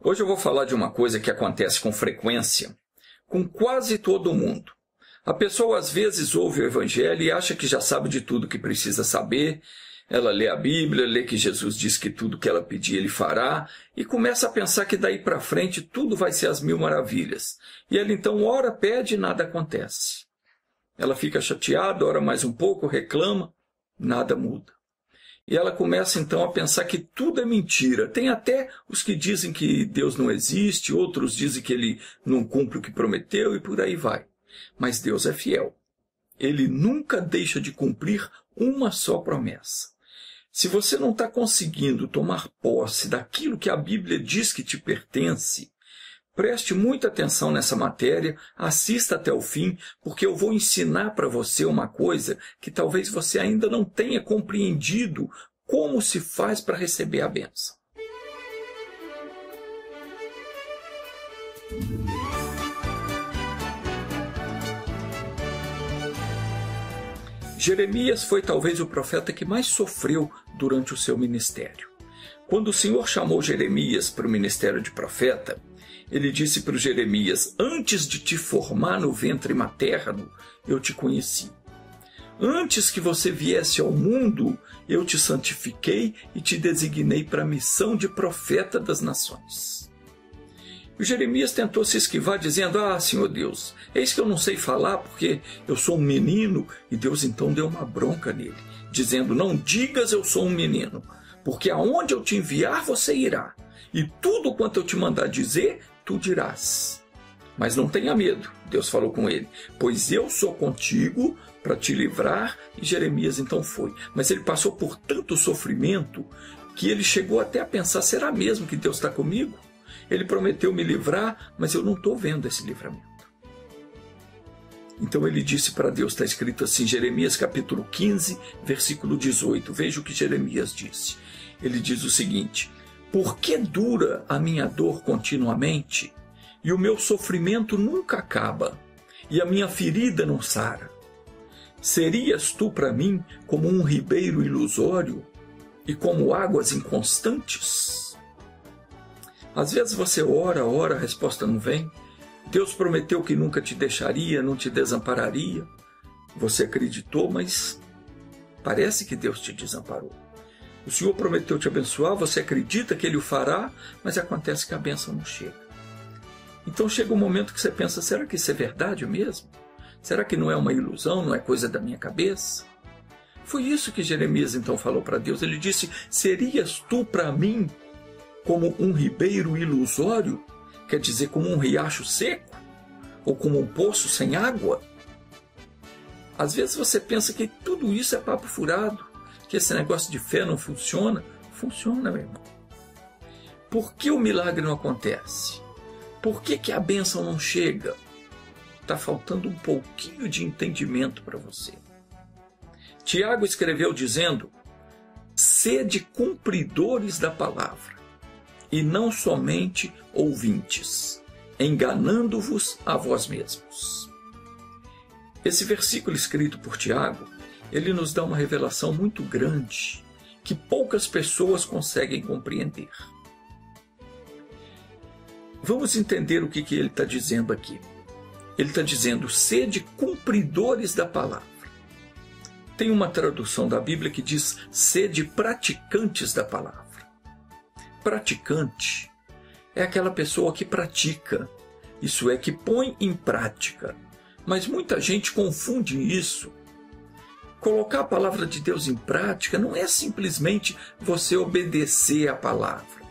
Hoje eu vou falar de uma coisa que acontece com frequência com quase todo mundo. A pessoa às vezes ouve o Evangelho e acha que já sabe de tudo que precisa saber. Ela lê a Bíblia, lê que Jesus diz que tudo que ela pedir ele fará e começa a pensar que daí para frente tudo vai ser às mil maravilhas. E ela então ora, pede e nada acontece. Ela fica chateada, ora mais um pouco, reclama, nada muda. E ela começa então a pensar que tudo é mentira. Tem até os que dizem que Deus não existe, outros dizem que ele não cumpre o que prometeu e por aí vai. Mas Deus é fiel. Ele nunca deixa de cumprir uma só promessa. Se você não está conseguindo tomar posse daquilo que a Bíblia diz que te pertence, preste muita atenção nessa matéria, assista até o fim, porque eu vou ensinar para você uma coisa que talvez você ainda não tenha compreendido como se faz para receber a bênção. Jeremias foi talvez o profeta que mais sofreu durante o seu ministério. Quando o Senhor chamou Jeremias para o ministério de profeta, ele disse para Jeremias: antes de te formar no ventre materno, eu te conheci. Antes que você viesse ao mundo, eu te santifiquei e te designei para a missão de profeta das nações. E Jeremias tentou se esquivar dizendo: Senhor Deus, eis que eu não sei falar porque eu sou um menino. E Deus então deu uma bronca nele, dizendo: não digas eu sou um menino, porque aonde eu te enviar você irá, e tudo quanto eu te mandar dizer, tu dirás. Mas não tenha medo, Deus falou com ele, pois eu sou contigo para te livrar. E Jeremias então foi. Mas ele passou por tanto sofrimento que ele chegou até a pensar: será mesmo que Deus está comigo? Ele prometeu me livrar, mas eu não estou vendo esse livramento. Então ele disse para Deus, está escrito assim, Jeremias capítulo 15, versículo 18. Veja o que Jeremias disse. Ele diz o seguinte: por que dura a minha dor continuamente, e o meu sofrimento nunca acaba, e a minha ferida não sara? Serias tu para mim como um ribeiro ilusório, e como águas inconstantes? Às vezes você ora, a resposta não vem. Deus prometeu que nunca te deixaria, não te desampararia. Você acreditou, mas parece que Deus te desamparou. O Senhor prometeu te abençoar, você acredita que Ele o fará, mas acontece que a bênção não chega. Então chega um momento que você pensa: será que isso é verdade mesmo? Será que não é uma ilusão, não é coisa da minha cabeça? Foi isso que Jeremias então falou para Deus. Ele disse: serias tu para mim como um ribeiro ilusório? Quer dizer, como um riacho seco? Ou como um poço sem água? Às vezes você pensa que tudo isso é papo furado, que esse negócio de fé não funciona. Funciona, meu irmão. Por que o milagre não acontece? Por que a bênção não chega? Está faltando um pouquinho de entendimento para você. Tiago escreveu dizendo: sede cumpridores da palavra, e não somente ouvintes, enganando-vos a vós mesmos. Esse versículo escrito por Tiago, ele nos dá uma revelação muito grande, que poucas pessoas conseguem compreender. Vamos entender o que ele está dizendo aqui. Ele está dizendo: sede cumpridores da palavra. Tem uma tradução da Bíblia que diz: sede praticantes da palavra. Praticante é aquela pessoa que pratica, isso é, que põe em prática. Mas muita gente confunde isso. Colocar a palavra de Deus em prática não é simplesmente você obedecer a palavra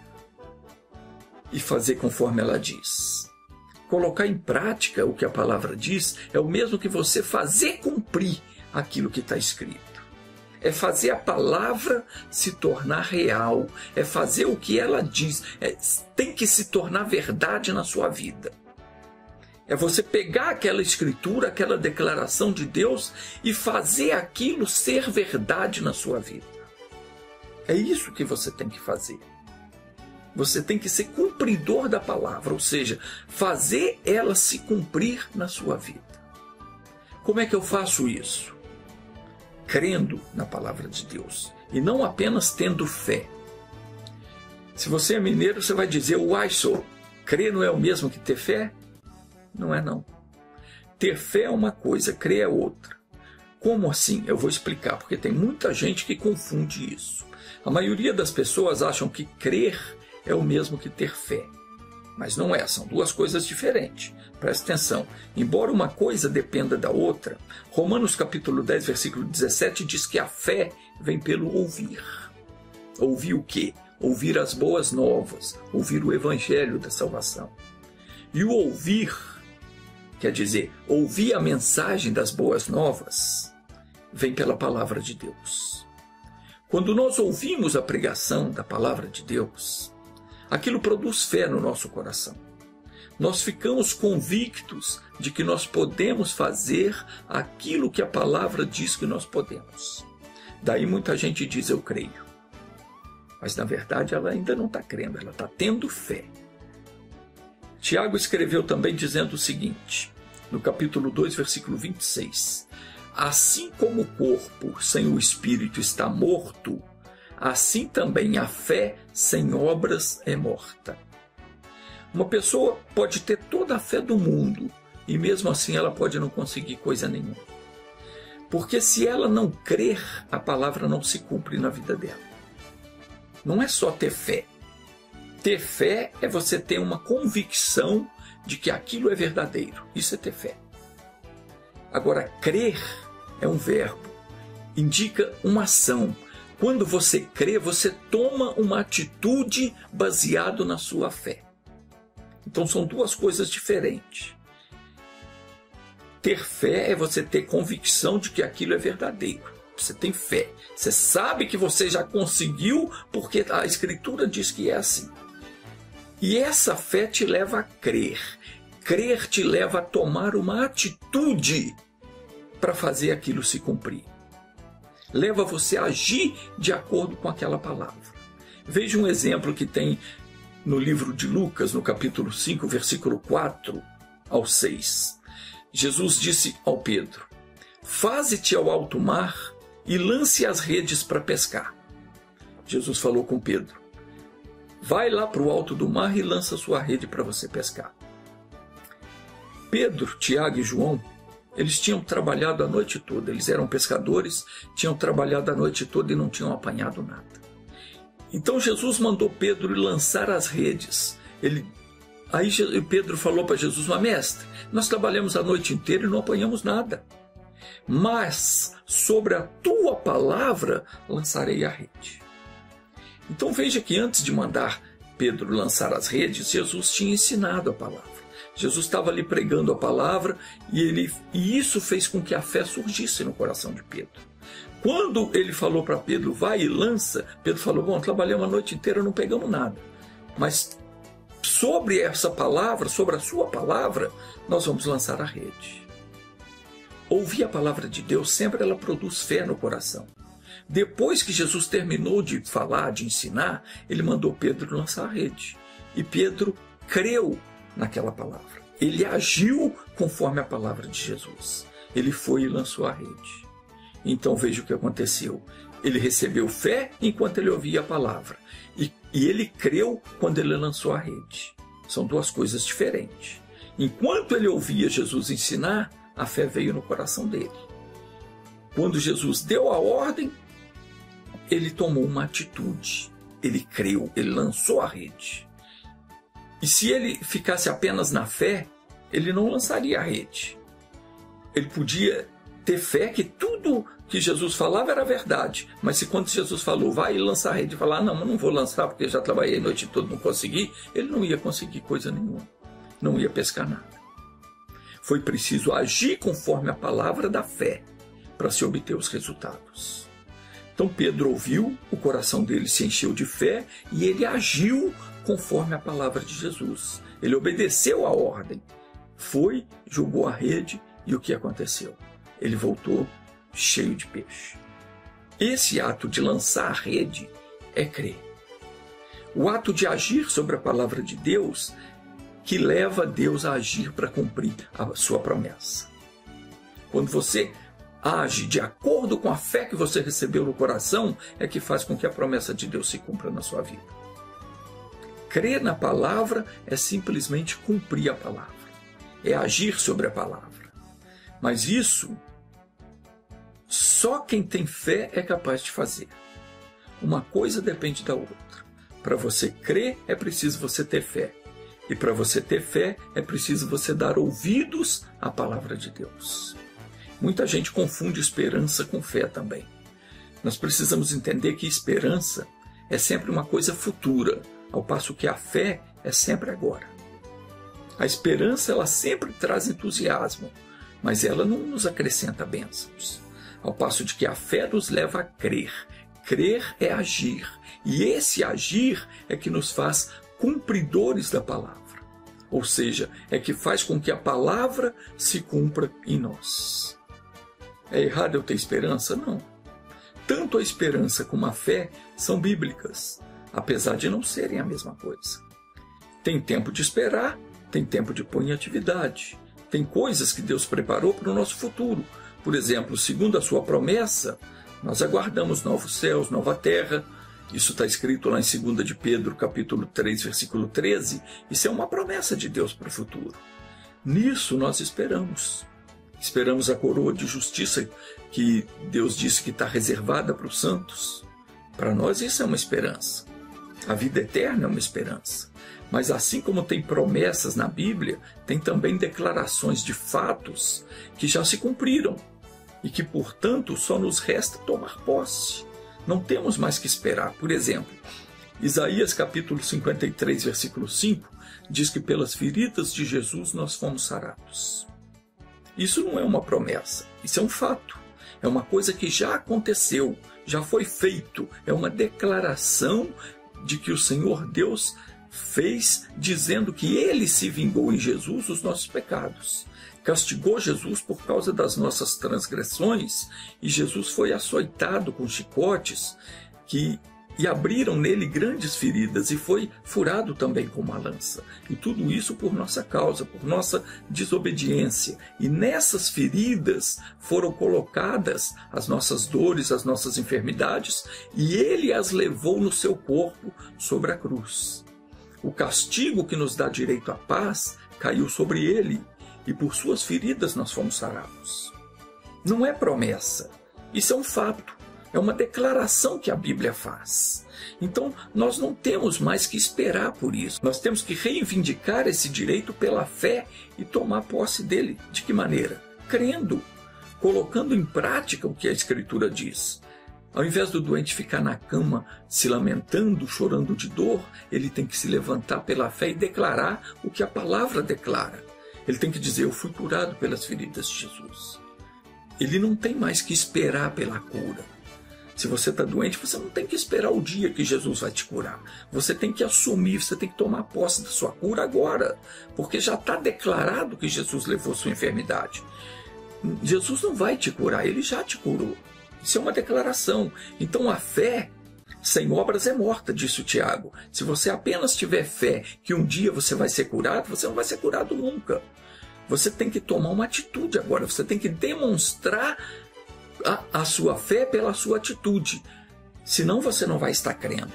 e fazer conforme ela diz. Colocar em prática o que a palavra diz é o mesmo que você fazer cumprir aquilo que está escrito. É fazer a palavra se tornar real, é fazer o que ela diz, tem que se tornar verdade na sua vida. É você pegar aquela escritura, aquela declaração de Deus e fazer aquilo ser verdade na sua vida. É isso que você tem que fazer. Você tem que ser cumpridor da palavra, ou seja, fazer ela se cumprir na sua vida. Como é que eu faço isso? Crendo na palavra de Deus, e não apenas tendo fé. Se você é mineiro, você vai dizer: uai, só, crer não é o mesmo que ter fé? Não é não. Ter fé é uma coisa, crer é outra. Como assim? Eu vou explicar, porque tem muita gente que confunde isso. A maioria das pessoas acham que crer é o mesmo que ter fé. Mas não é, são duas coisas diferentes. Preste atenção. Embora uma coisa dependa da outra, Romanos capítulo 10, versículo 17 diz que a fé vem pelo ouvir. Ouvir o quê? Ouvir as boas novas, ouvir o evangelho da salvação. E o ouvir, quer dizer, ouvir a mensagem das boas novas, vem pela palavra de Deus. Quando nós ouvimos a pregação da palavra de Deus, aquilo produz fé no nosso coração. Nós ficamos convictos de que nós podemos fazer aquilo que a palavra diz que nós podemos. Daí muita gente diz: eu creio. Mas na verdade ela ainda não está crendo, ela está tendo fé. Tiago escreveu também dizendo o seguinte, no capítulo 2, versículo 26. Assim como o corpo sem o espírito está morto, assim também a fé sem obras é morta. Uma pessoa pode ter toda a fé do mundo e mesmo assim ela pode não conseguir coisa nenhuma. Porque se ela não crer, a palavra não se cumpre na vida dela. Não é só ter fé. Ter fé é você ter uma convicção de que aquilo é verdadeiro. Isso é ter fé. Agora, crer é um verbo. Indica uma ação. Quando você crê, você toma uma atitude baseada na sua fé. Então são duas coisas diferentes. Ter fé é você ter convicção de que aquilo é verdadeiro. Você tem fé. Você sabe que você já conseguiu porque a Escritura diz que é assim. E essa fé te leva a crer. Crer te leva a tomar uma atitude para fazer aquilo se cumprir. Leva você a agir de acordo com aquela palavra. Veja um exemplo que tem no livro de Lucas, no capítulo 5, versículo 4 ao 6. Jesus disse ao Pedro: faze-te ao alto mar e lance as redes para pescar. Jesus falou com Pedro: vai lá para o alto do mar e lança sua rede para você pescar. Pedro, Tiago e João, eles tinham trabalhado a noite toda. Eles eram pescadores, tinham trabalhado a noite toda e não tinham apanhado nada. Então Jesus mandou Pedro lançar as redes. Aí Pedro falou para Jesus: mas mestre, nós trabalhamos a noite inteira e não apanhamos nada. Mas sobre a tua palavra lançarei a rede. Então veja que antes de mandar Pedro lançar as redes, Jesus tinha ensinado a palavra. Jesus estava ali pregando a palavra e isso fez com que a fé surgisse no coração de Pedro. Quando ele falou para Pedro: vai e lança, Pedro falou: bom, trabalhamos a noite inteira, não pegamos nada. Mas sobre essa palavra, sobre a sua palavra, nós vamos lançar a rede. Ouvir a palavra de Deus, sempre ela produz fé no coração. Depois que Jesus terminou de falar, de ensinar, ele mandou Pedro lançar a rede. E Pedro creu naquela palavra. Ele agiu conforme a palavra de Jesus. Ele foi e lançou a rede. Então veja o que aconteceu. Ele recebeu fé enquanto ele ouvia a palavra. E ele creu quando ele lançou a rede. São duas coisas diferentes. Enquanto ele ouvia Jesus ensinar, a fé veio no coração dele. Quando Jesus deu a ordem, ele tomou uma atitude. Ele creu, ele lançou a rede. E se ele ficasse apenas na fé, ele não lançaria a rede. Ele podia ter fé que tudo que Jesus falava era verdade. Mas se quando Jesus falou: vai e lança a rede, e falar: não, eu não vou lançar porque já trabalhei a noite toda e não consegui, ele não ia conseguir coisa nenhuma. Não ia pescar nada. Foi preciso agir conforme a palavra da fé para se obter os resultados. Então Pedro ouviu, o coração dele se encheu de fé e ele agiu conforme a palavra de Jesus. Ele obedeceu a ordem. Foi, jogou a rede e o que aconteceu? Ele voltou cheio de peixe. Esse ato de lançar a rede é crer. O ato de agir sobre a palavra de Deus que leva Deus a agir para cumprir a sua promessa. Quando você age de acordo com a fé que você recebeu no coração, é que faz com que a promessa de Deus se cumpra na sua vida. Crer na palavra é simplesmente cumprir a palavra, é agir sobre a palavra. Mas isso, só quem tem fé é capaz de fazer. Uma coisa depende da outra. Para você crer, é preciso você ter fé. E para você ter fé, é preciso você dar ouvidos à palavra de Deus. Muita gente confunde esperança com fé também. Nós precisamos entender que esperança é sempre uma coisa futura, ao passo que a fé é sempre agora. A esperança, ela sempre traz entusiasmo, mas ela não nos acrescenta bênçãos. Ao passo de que a fé nos leva a crer. Crer é agir, e esse agir é que nos faz cumpridores da palavra. Ou seja, é que faz com que a palavra se cumpra em nós. É errado eu ter esperança? Não. Tanto a esperança como a fé são bíblicas, apesar de não serem a mesma coisa. Tem tempo de esperar, tem tempo de pôr em atividade. Tem coisas que Deus preparou para o nosso futuro. Por exemplo, segundo a sua promessa, nós aguardamos novos céus, nova terra. Isso está escrito lá em 2 de Pedro, capítulo 3, versículo 13. Isso é uma promessa de Deus para o futuro. Nisso nós esperamos. Esperamos a coroa de justiça que Deus disse que está reservada para os santos. Para nós isso é uma esperança. A vida eterna é uma esperança. Mas assim como tem promessas na Bíblia, tem também declarações de fatos que já se cumpriram e que, portanto, só nos resta tomar posse. Não temos mais que esperar. Por exemplo, Isaías capítulo 53, versículo 5, diz que pelas feridas de Jesus nós fomos sarados. Isso não é uma promessa, isso é um fato. É uma coisa que já aconteceu, já foi feito. É uma declaração de que o Senhor Deus fez, dizendo que Ele se vingou em Jesus dos nossos pecados. Castigou Jesus por causa das nossas transgressões, e Jesus foi açoitado com chicotes e abriram nele grandes feridas, e foi furado também com uma lança. E tudo isso por nossa causa, por nossa desobediência. E nessas feridas foram colocadas as nossas dores, as nossas enfermidades, e ele as levou no seu corpo sobre a cruz. O castigo que nos dá direito à paz caiu sobre ele, e por suas feridas nós fomos sarados. Não é promessa, isso é um fato. É uma declaração que a Bíblia faz. Então, nós não temos mais que esperar por isso. Nós temos que reivindicar esse direito pela fé e tomar posse dele. De que maneira? Crendo, colocando em prática o que a Escritura diz. Ao invés do doente ficar na cama se lamentando, chorando de dor, ele tem que se levantar pela fé e declarar o que a palavra declara. Ele tem que dizer: eu fui curado pelas feridas de Jesus. Ele não tem mais que esperar pela cura. Se você está doente, você não tem que esperar o dia que Jesus vai te curar. Você tem que assumir, você tem que tomar posse da sua cura agora. Porque já está declarado que Jesus levou sua enfermidade. Jesus não vai te curar, Ele já te curou. Isso é uma declaração. Então a fé sem obras é morta, disse o Tiago. Se você apenas tiver fé que um dia você vai ser curado, você não vai ser curado nunca. Você tem que tomar uma atitude agora. Você tem que demonstrar a sua fé pela sua atitude. Senão você não vai estar crendo.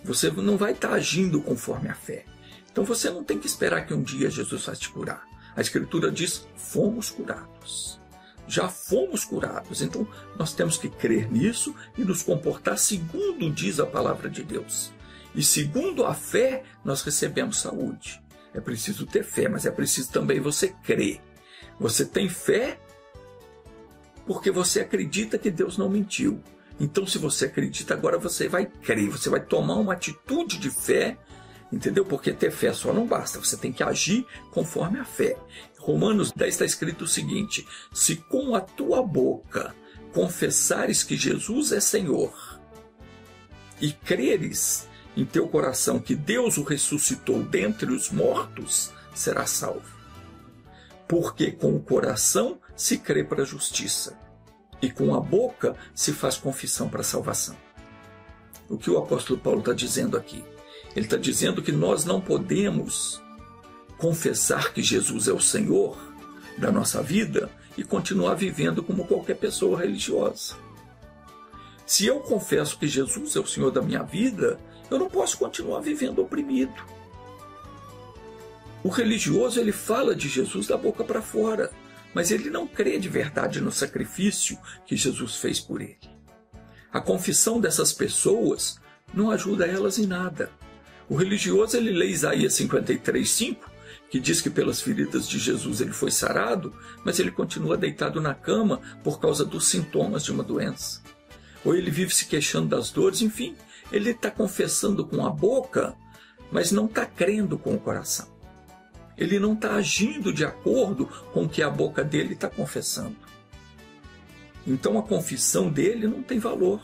Você não vai estar agindo conforme a fé. Então você não tem que esperar que um dia Jesus vai te curar. A Escritura diz: fomos curados. Já fomos curados. Então nós temos que crer nisso e nos comportar segundo diz a palavra de Deus. E segundo a fé nós recebemos saúde. É preciso ter fé, mas é preciso também você crer. Você tem fé porque você acredita que Deus não mentiu. Então, se você acredita, agora você vai crer, você vai tomar uma atitude de fé, entendeu? Porque ter fé só não basta, você tem que agir conforme a fé. Romanos 10 está escrito o seguinte: se com a tua boca confessares que Jesus é Senhor e creres em teu coração que Deus o ressuscitou dentre os mortos, serás salvo. Porque com o coração se crê para a justiça, e com a boca se faz confissão para a salvação. O que o apóstolo Paulo está dizendo aqui? Ele está dizendo que nós não podemos confessar que Jesus é o Senhor da nossa vida e continuar vivendo como qualquer pessoa religiosa. Se eu confesso que Jesus é o Senhor da minha vida, Eu não posso continuar vivendo oprimido. O religioso, ele fala de Jesus da boca para fora, mas ele não crê de verdade no sacrifício que Jesus fez por ele. A confissão dessas pessoas não ajuda elas em nada. O religioso, ele lê Isaías 53:5, que diz que pelas feridas de Jesus ele foi sarado, mas ele continua deitado na cama por causa dos sintomas de uma doença. Ou ele vive se queixando das dores, enfim, ele está confessando com a boca, mas não está crendo com o coração. Ele não está agindo de acordo com o que a boca dele está confessando. Então a confissão dele não tem valor.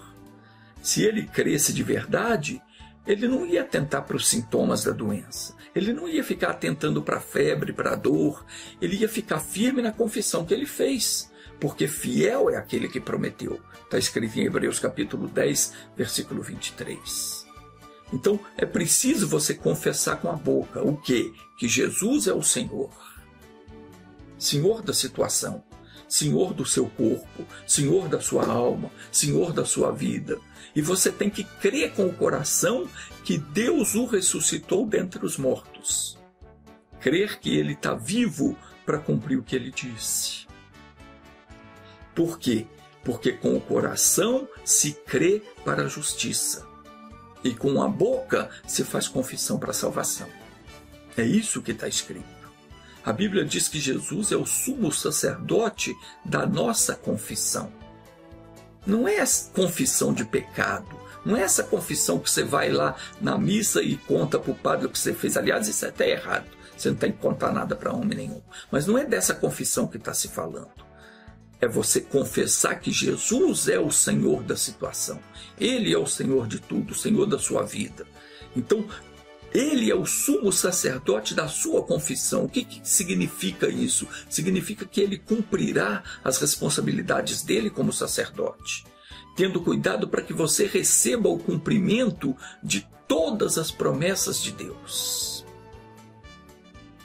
Se ele cresce de verdade, ele não ia atentar para os sintomas da doença. Ele não ia ficar atentando para a febre, para a dor. Ele ia ficar firme na confissão que ele fez, porque fiel é aquele que prometeu. Está escrito em Hebreus capítulo 10, versículo 23. Então é preciso você confessar com a boca o quê? Que Jesus é o Senhor. Senhor da situação, Senhor do seu corpo, Senhor da sua alma, Senhor da sua vida. E você tem que crer com o coração que Deus o ressuscitou dentre os mortos. Crer que ele está vivo para cumprir o que ele disse. Por quê? Porque com o coração se crê para a justiça. E com a boca se faz confissão para a salvação. É isso que está escrito. A Bíblia diz que Jesus é o sumo sacerdote da nossa confissão. Não é confissão de pecado. Não é essa confissão que você vai lá na missa e conta para o padre o que você fez. Aliás, isso é até errado. Você não tem que contar nada para homem nenhum. Mas não é dessa confissão que está se falando. É você confessar que Jesus é o Senhor da situação. Ele é o Senhor de tudo, o Senhor da sua vida. Então, ele é o sumo sacerdote da sua confissão. O que significa isso? Significa que ele cumprirá as responsabilidades dele como sacerdote, tendo cuidado para que você receba o cumprimento de todas as promessas de Deus.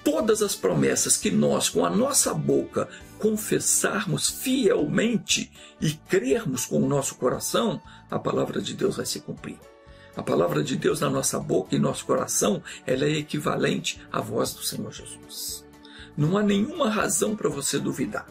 Todas as promessas que nós, com a nossa boca, confessarmos fielmente e crermos com o nosso coração, a palavra de Deus vai se cumprir. A palavra de Deus na nossa boca e nosso coração, ela é equivalente à voz do Senhor Jesus. Não há nenhuma razão para você duvidar.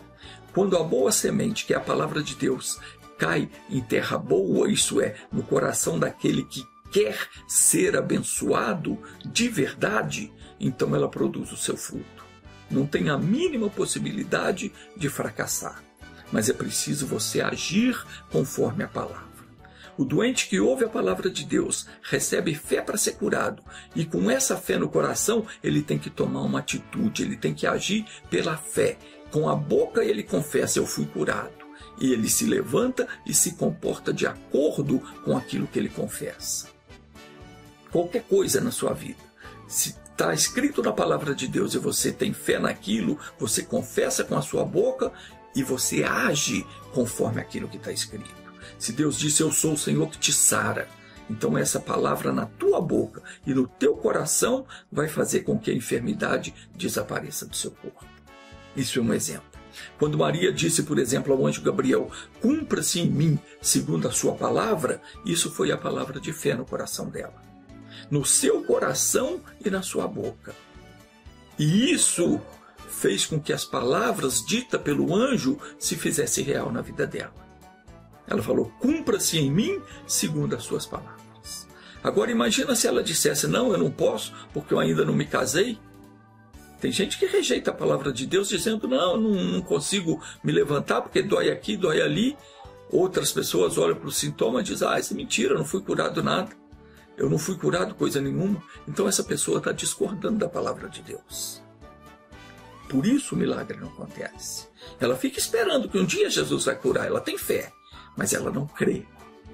Quando a boa semente, que é a palavra de Deus, cai em terra boa, isso é, no coração daquele que quer ser abençoado de verdade, então ela produz o seu fruto. Não tem a mínima possibilidade de fracassar, mas é preciso você agir conforme a palavra. O doente que ouve a palavra de Deus recebe fé para ser curado, e com essa fé no coração ele tem que tomar uma atitude, ele tem que agir pela fé. Com a boca ele confessa: eu fui curado, e ele se levanta e se comporta de acordo com aquilo que ele confessa. Qualquer coisa na sua vida, se está escrito na palavra de Deus e você tem fé naquilo, você confessa com a sua boca e você age conforme aquilo que está escrito. Se Deus disse: eu sou o Senhor que te sara, então essa palavra na tua boca e no teu coração vai fazer com que a enfermidade desapareça do seu corpo. Isso é um exemplo. Quando Maria disse, por exemplo, ao anjo Gabriel: cumpra-se em mim segundo a sua palavra, isso foi a palavra de fé no coração dela, no seu coração e na sua boca. E isso fez com que as palavras ditas pelo anjo se fizessem real na vida dela. Ela falou: cumpra-se em mim segundo as suas palavras. Agora imagina se ela dissesse: não, eu não posso porque eu ainda não me casei. Tem gente que rejeita a palavra de Deus dizendo: não consigo me levantar porque dói aqui, dói ali. Outras pessoas olham para o sintoma e dizem: isso é mentira, eu não fui curado nada. Eu não fui curado coisa nenhuma. Então essa pessoa está discordando da palavra de Deus. Por isso o milagre não acontece. Ela fica esperando que um dia Jesus vai curar. Ela tem fé, mas ela não crê.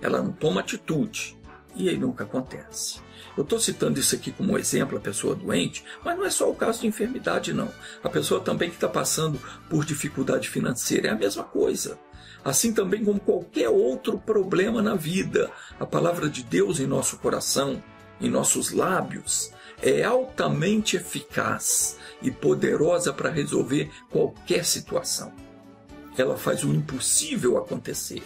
Ela não toma atitude. E aí nunca acontece. Eu estou citando isso aqui como exemplo, a pessoa doente, mas não é só o caso de enfermidade, não. A pessoa também que está passando por dificuldade financeira é a mesma coisa. Assim também como qualquer outro problema na vida, a palavra de Deus em nosso coração, em nossos lábios, é altamente eficaz e poderosa para resolver qualquer situação. Ela faz o impossível acontecer.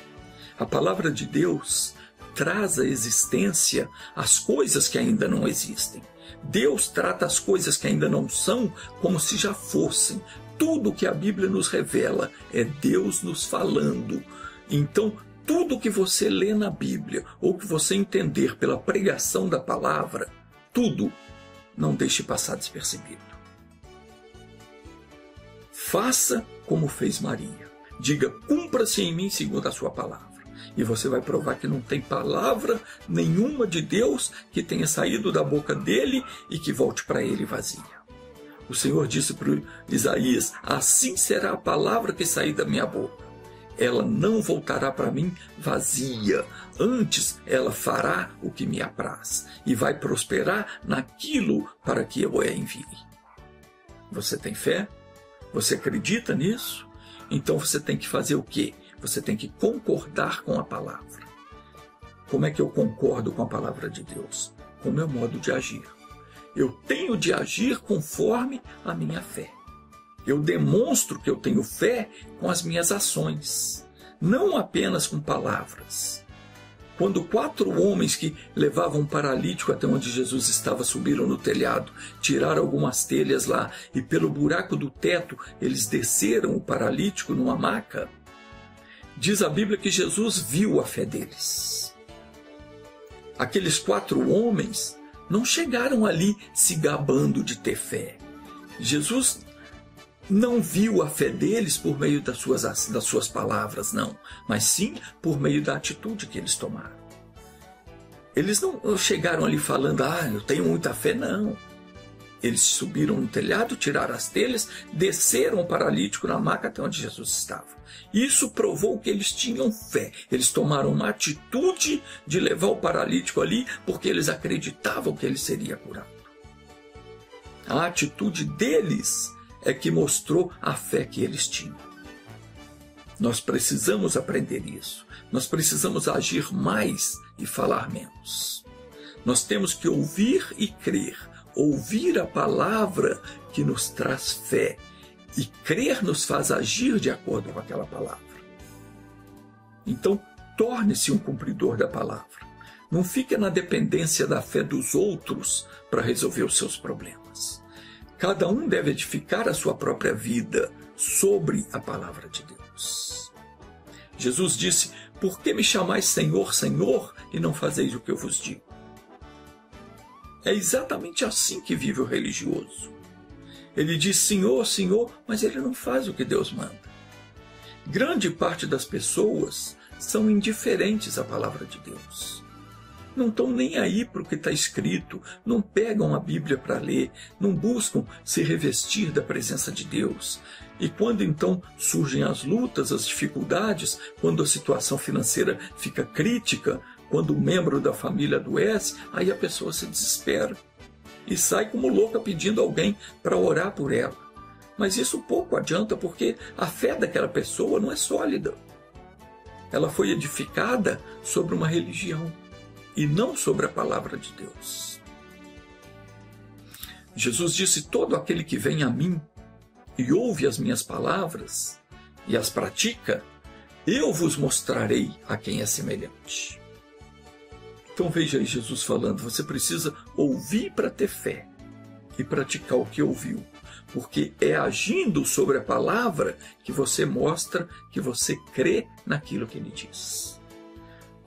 A palavra de Deus traz à existência as coisas que ainda não existem. Deus trata as coisas que ainda não são como se já fossem. Tudo que a Bíblia nos revela é Deus nos falando. Então, tudo que você lê na Bíblia, ou que você entender pela pregação da palavra, tudo, não deixe passar despercebido. Faça como fez Maria. Diga, cumpra-se em mim segundo a sua palavra. E você vai provar que não tem palavra nenhuma de Deus que tenha saído da boca dele e que volte para ele vazia. O Senhor disse para Isaías, assim será a palavra que sair da minha boca. Ela não voltará para mim vazia. Antes, ela fará o que me apraz e vai prosperar naquilo para que eu a envie. Você tem fé? Você acredita nisso? Então você tem que fazer o quê? Você tem que concordar com a palavra. Como é que eu concordo com a palavra de Deus? Com o meu modo de agir. Eu tenho de agir conforme a minha fé. Eu demonstro que eu tenho fé com as minhas ações, não apenas com palavras. Quando 4 homens que levavam um paralítico até onde Jesus estava subiram no telhado, tiraram algumas telhas lá e pelo buraco do teto eles desceram o paralítico numa maca, diz a Bíblia que Jesus viu a fé deles. Aqueles 4 homens não chegaram ali se gabando de ter fé. Jesus não viu a fé deles por meio das suas palavras, não, mas sim por meio da atitude que eles tomaram. Eles não chegaram ali falando, eu tenho muita fé, não. Eles subiram no telhado, tiraram as telhas, desceram o paralítico na maca até onde Jesus estava. Isso provou que eles tinham fé. Eles tomaram uma atitude de levar o paralítico ali porque eles acreditavam que ele seria curado. A atitude deles é que mostrou a fé que eles tinham. Nós precisamos aprender isso. Nós precisamos agir mais e falar menos. Nós temos que ouvir e crer. Ouvir a palavra que nos traz fé. E crer nos faz agir de acordo com aquela palavra. Então, torne-se um cumpridor da palavra. Não fique na dependência da fé dos outros para resolver os seus problemas. Cada um deve edificar a sua própria vida sobre a palavra de Deus. Jesus disse, por que me chamais Senhor, Senhor, e não fazeis o que eu vos digo? É exatamente assim que vive o religioso. Ele diz Senhor, Senhor, mas ele não faz o que Deus manda. Grande parte das pessoas são indiferentes à palavra de Deus. Não estão nem aí para o que está escrito, não pegam a Bíblia para ler, não buscam se revestir da presença de Deus. E quando então surgem as lutas, as dificuldades, quando a situação financeira fica crítica, quando um membro da família adoece, aí a pessoa se desespera e sai como louca pedindo alguém para orar por ela. Mas isso pouco adianta porque a fé daquela pessoa não é sólida. Ela foi edificada sobre uma religião e não sobre a palavra de Deus. Jesus disse, todo aquele que vem a mim e ouve as minhas palavras e as pratica, eu vos mostrarei a quem é semelhante. Então veja aí Jesus falando, você precisa ouvir para ter fé e praticar o que ouviu, porque é agindo sobre a palavra que você mostra que você crê naquilo que ele diz.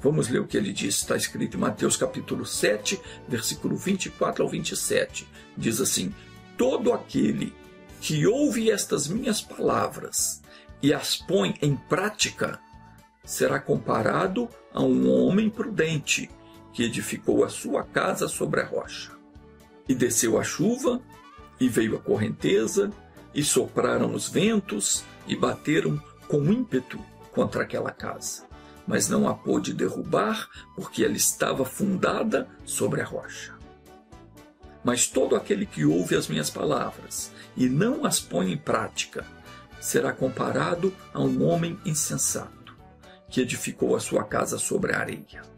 Vamos ler o que ele diz, está escrito em Mateus capítulo 7, versículo 24 ao 27. Diz assim, todo aquele que ouve estas minhas palavras e as põe em prática, será comparado a um homem prudente que edificou a sua casa sobre a rocha. E desceu a chuva, e veio a correnteza, e sopraram os ventos, e bateram com ímpeto contra aquela casa. Mas não a pôde derrubar, porque ela estava fundada sobre a rocha. Mas todo aquele que ouve as minhas palavras e não as põe em prática, será comparado a um homem insensato, que edificou a sua casa sobre a areia.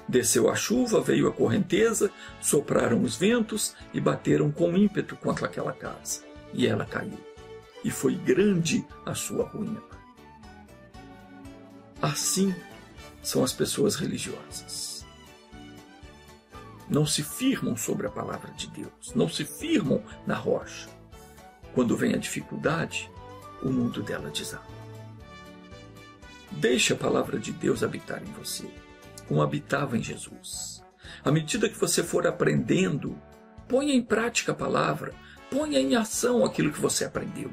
Desceu a chuva, veio a correnteza, sopraram os ventos e bateram com ímpeto contra aquela casa. E ela caiu. E foi grande a sua ruína. Assim são as pessoas religiosas. Não se firmam sobre a palavra de Deus, não se firmam na rocha. Quando vem a dificuldade, o mundo dela desaba. Deixe a palavra de Deus habitar em você, como habitava em Jesus. À medida que você for aprendendo, ponha em prática a palavra, ponha em ação aquilo que você aprendeu.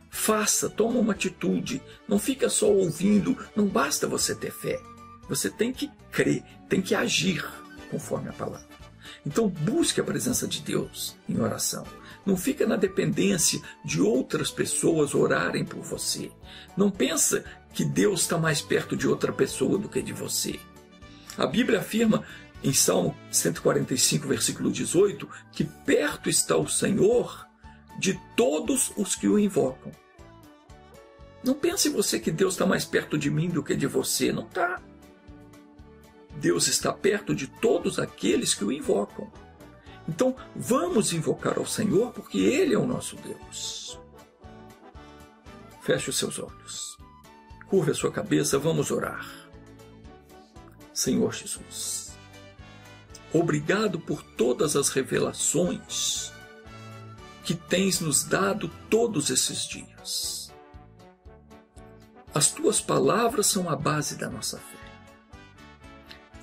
Faça, toma uma atitude, não fica só ouvindo, não basta você ter fé. Você tem que crer, tem que agir conforme a palavra. Então busque a presença de Deus em oração. Não fica na dependência de outras pessoas orarem por você. Não pensa que Deus está mais perto de outra pessoa do que de você. A Bíblia afirma em Salmo 145, versículo 18, que perto está o Senhor de todos os que o invocam. Não pense você que Deus está mais perto de mim do que de você. Não está. Deus está perto de todos aqueles que o invocam. Então, vamos invocar ao Senhor, porque Ele é o nosso Deus. Feche os seus olhos. Curve a sua cabeça, vamos orar. Senhor Jesus, obrigado por todas as revelações que tens nos dado todos esses dias. As tuas palavras são a base da nossa fé.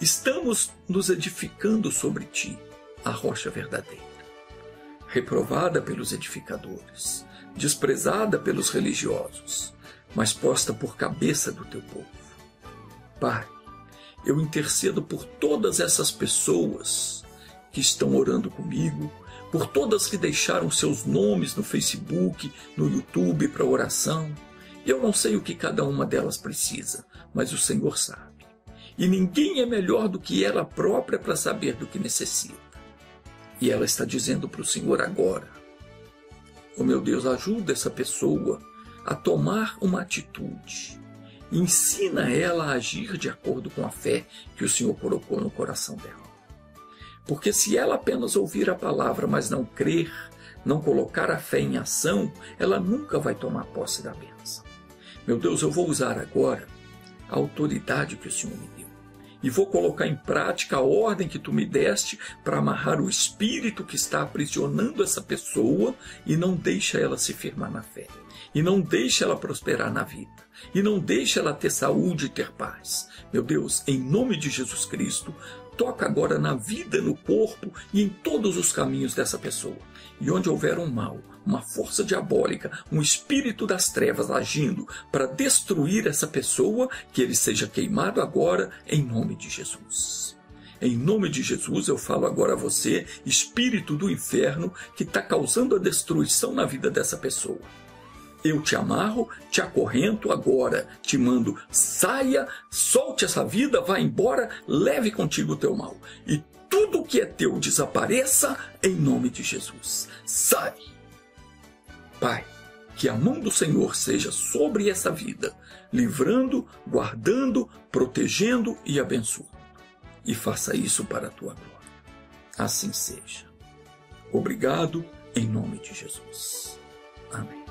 Estamos nos edificando sobre ti, a rocha verdadeira, reprovada pelos edificadores, desprezada pelos religiosos, mas posta por cabeça do teu povo. Pai, eu intercedo por todas essas pessoas que estão orando comigo, por todas que deixaram seus nomes no Facebook, no YouTube para oração. Eu não sei o que cada uma delas precisa, mas o Senhor sabe. E ninguém é melhor do que ela própria para saber do que necessita. E ela está dizendo para o Senhor agora: oh meu Deus, ajuda essa pessoa a tomar uma atitude. Ensina ela a agir de acordo com a fé que o Senhor colocou no coração dela. Porque se ela apenas ouvir a palavra, mas não crer, não colocar a fé em ação, ela nunca vai tomar posse da bênção. Meu Deus, eu vou usar agora a autoridade que o Senhor me deu. E vou colocar em prática a ordem que tu me deste para amarrar o espírito que está aprisionando essa pessoa e não deixa ela se firmar na fé. E não deixa ela prosperar na vida. E não deixa ela ter saúde e ter paz. Meu Deus, em nome de Jesus Cristo, toca agora na vida, no corpo e em todos os caminhos dessa pessoa. E onde houver um mal, uma força diabólica, um espírito das trevas agindo para destruir essa pessoa, que ele seja queimado agora em nome de Jesus. Em nome de Jesus eu falo agora a você, espírito do inferno que está causando a destruição na vida dessa pessoa. Eu te amarro, te acorrento agora, te mando, saia, solte essa vida, vá embora, leve contigo o teu mal. E tudo que é teu desapareça em nome de Jesus. Sai! Pai, que a mão do Senhor seja sobre essa vida, livrando, guardando, protegendo e abençoando. E faça isso para a tua glória. Assim seja. Obrigado, em nome de Jesus. Amém.